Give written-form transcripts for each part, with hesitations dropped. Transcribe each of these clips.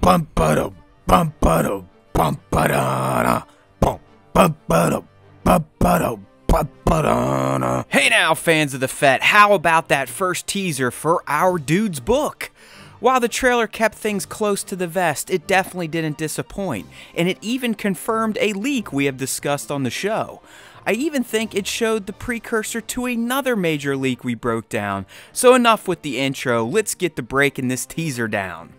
bum ba bum ba bum ba bum bum ba bum ba. Hey now, fans of the Fett, how about that first teaser for our dude's book? While the trailer kept things close to the vest, it definitely didn't disappoint, and it even confirmed a leak we have discussed on the show. I even think it showed the precursor to another major leak we broke down, so enough with the intro, let's get the break in this teaser down.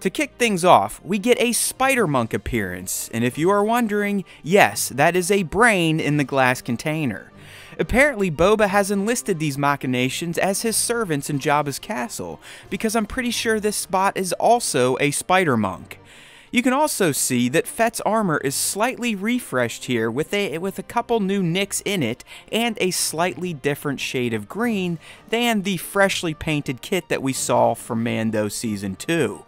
To kick things off, we get a Spider-Monk appearance, and if you are wondering, yes, that is a brain in the glass container. Apparently, Boba has enlisted these machinations as his servants in Jabba's castle, because I'm pretty sure this spot is also a Spider-Monk. You can also see that Fett's armor is slightly refreshed here with a couple new nicks in it and a slightly different shade of green than the freshly painted kit that we saw from Mando Season 2.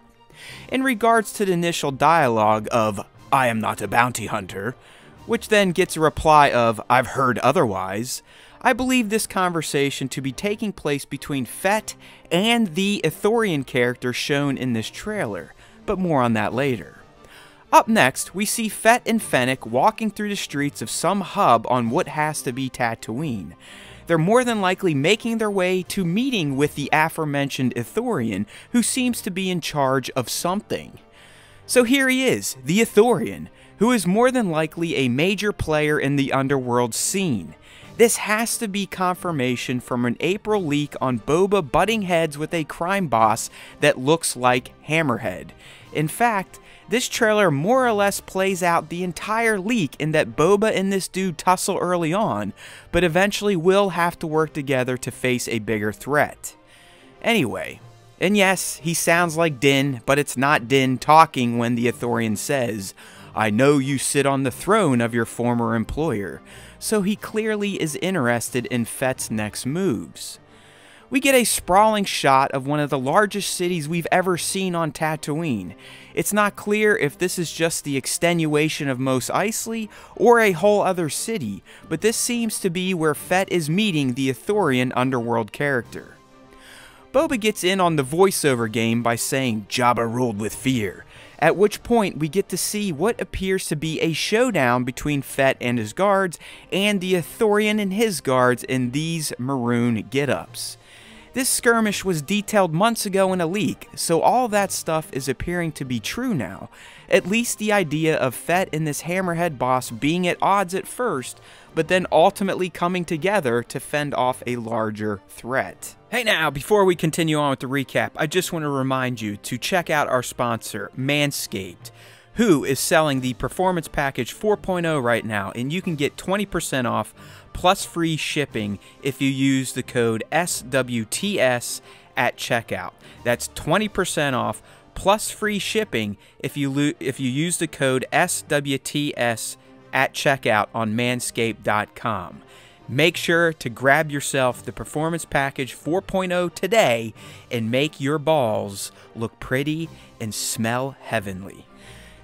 In regards to the initial dialogue of, "I am not a bounty hunter," which then gets a reply of, "I've heard otherwise," I believe this conversation to be taking place between Fett and the Ithorian character shown in this trailer, but more on that later. Up next, we see Fett and Fennec walking through the streets of some hub on what has to be Tatooine. They're more than likely making their way to meeting with the aforementioned Ithorian, who seems to be in charge of something. So here he is, the Ithorian, who is more than likely a major player in the underworld scene. This has to be confirmation from an April leak on Boba butting heads with a crime boss that looks like Hammerhead. In fact, this trailer more or less plays out the entire leak in that Boba and this dude tussle early on, but eventually will have to work together to face a bigger threat. Anyway, and yes, he sounds like Din, but it's not Din talking when the Ithorian says, "I know you sit on the throne of your former employer," so he clearly is interested in Fett's next moves. We get a sprawling shot of one of the largest cities we've ever seen on Tatooine. It's not clear if this is just the extenuation of Mos Eisley or a whole other city, but this seems to be where Fett is meeting the Ithorian underworld character. Boba gets in on the voiceover game by saying, "Jabba ruled with fear," at which point we get to see what appears to be a showdown between Fett and his guards and the Ithorian and his guards in these maroon get-ups. This skirmish was detailed months ago in a leak, so all that stuff is appearing to be true now. At least the idea of Fett and this Hammerhead boss being at odds at first, but then ultimately coming together to fend off a larger threat. Hey now, before we continue on with the recap, I just want to remind you to check out our sponsor, Manscaped, who is selling the Performance Package 4.0 right now, and you can get 20% off plus free shipping if you use the code SWTS at checkout. That's 20% off plus free shipping if you use the code SWTS at checkout on manscaped.com. Make sure to grab yourself the Performance Package 4.0 today and make your balls look pretty and smell heavenly.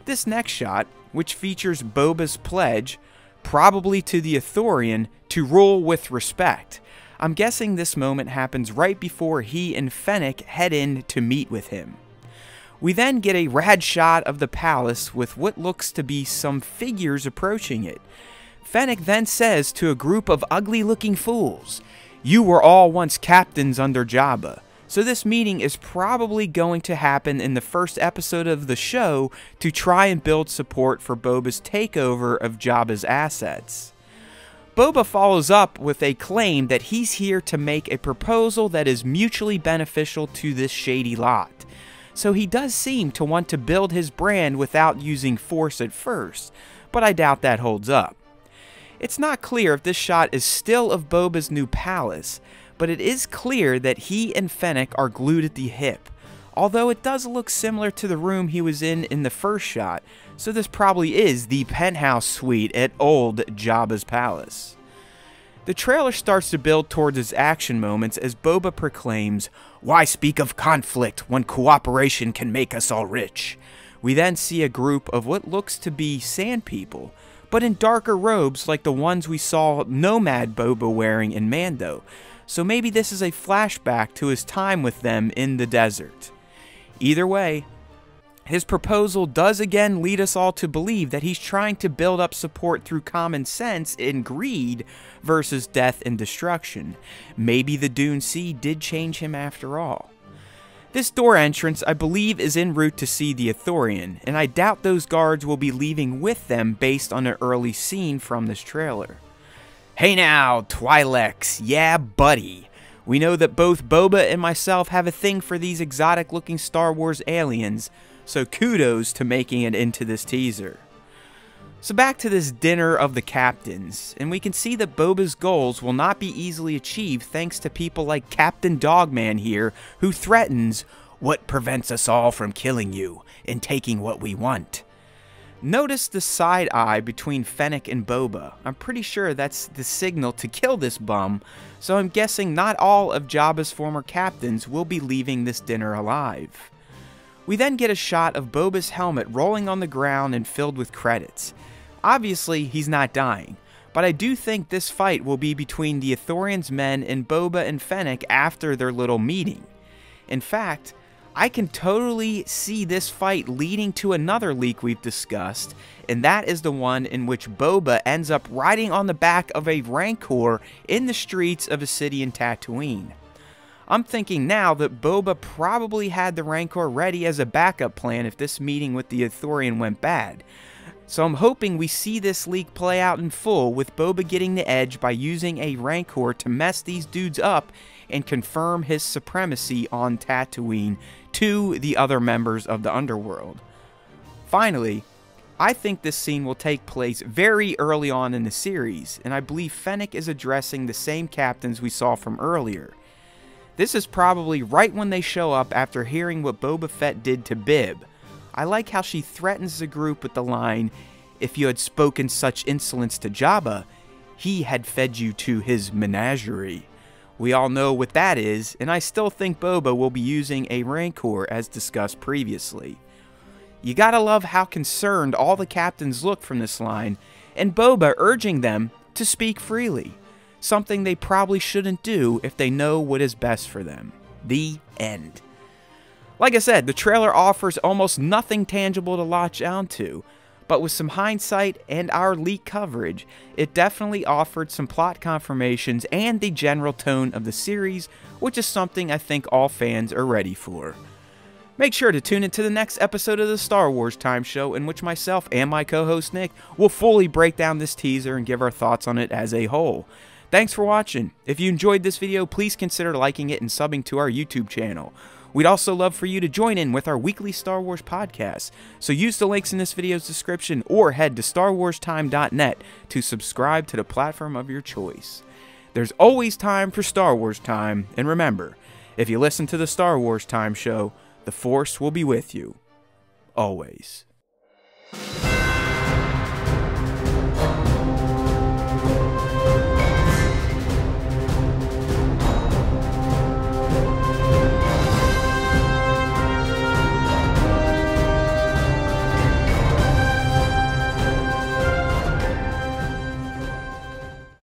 This next shot, which features Boba's pledge, probably to the Ithorian, to rule with respect. I'm guessing this moment happens right before he and Fennec head in to meet with him. We then get a rad shot of the palace with what looks to be some figures approaching it. Fennec then says to a group of ugly-looking fools, "You were all once captains under Jabba." So this meeting is probably going to happen in the first episode of the show to try and build support for Boba's takeover of Jabba's assets. Boba follows up with a claim that he's here to make a proposal that is mutually beneficial to this shady lot. So he does seem to want to build his brand without using force at first, but I doubt that holds up. It's not clear if this shot is still of Boba's new palace, but it is clear that he and Fennec are glued at the hip, although it does look similar to the room he was in the first shot, so this probably is the penthouse suite at old Jabba's palace. The trailer starts to build towards its action moments as Boba proclaims, "Why speak of conflict when cooperation can make us all rich?" We then see a group of what looks to be sand people, but in darker robes like the ones we saw Nomad Boba wearing in Mando, so maybe this is a flashback to his time with them in the desert. Either way, His proposal does again lead us all to believe that he's trying to build up support through common sense and greed versus death and destruction. Maybe the Dune Sea did change him after all. This door entrance, I believe, is en route to see the Ithorian, and I doubt those guards will be leaving with them based on an early scene from this trailer. Hey now, Twi'leks, yeah buddy. We know that both Boba and myself have a thing for these exotic looking Star Wars aliens, so kudos to making it into this teaser. So back to this dinner of the captains, and we can see that Boba's goals will not be easily achieved thanks to people like Captain Dogman here, who threatens, "What prevents us all from killing you and taking what we want?" Notice the side eye between Fennec and Boba. I'm pretty sure that's the signal to kill this bum, so I'm guessing not all of Jabba's former captains will be leaving this dinner alive. We then get a shot of Boba's helmet rolling on the ground and filled with credits. Obviously, he's not dying, but I do think this fight will be between the Ithorian's men and Boba and Fennec after their little meeting. In fact, I can totally see this fight leading to another leak we've discussed, and that is the one in which Boba ends up riding on the back of a Rancor in the streets of a city in Tatooine. I'm thinking now that Boba probably had the Rancor ready as a backup plan if this meeting with the Ithorian went bad. So I'm hoping we see this leak play out in full, with Boba getting the edge by using a Rancor to mess these dudes up and confirm his supremacy on Tatooine to the other members of the underworld. Finally, I think this scene will take place very early on in the series, and I believe Fennec is addressing the same captains we saw from earlier. This is probably right when they show up after hearing what Boba Fett did to Bib. I like how she threatens the group with the line, "If you had spoken such insolence to Jabba, he had fed you to his menagerie." We all know what that is, and I still think Boba will be using a Rancor as discussed previously. You gotta love how concerned all the captains look from this line, and Boba urging them to speak freely. Something they probably shouldn't do if they know what is best for them. The end. Like I said, the trailer offers almost nothing tangible to latch onto, but with some hindsight and our leak coverage, it definitely offered some plot confirmations and the general tone of the series, which is something I think all fans are ready for. Make sure to tune into the next episode of the Star Wars Time Show, in which myself and my co-host Nick will fully break down this teaser and give our thoughts on it as a whole. Thanks for watching. If you enjoyed this video, please consider liking it and subbing to our YouTube channel. We'd also love for you to join in with our weekly Star Wars podcast, so use the links in this video's description or head to StarWarsTime.net to subscribe to the platform of your choice. There's always time for Star Wars time, and remember, if you listen to the Star Wars Time Show, the Force will be with you. Always.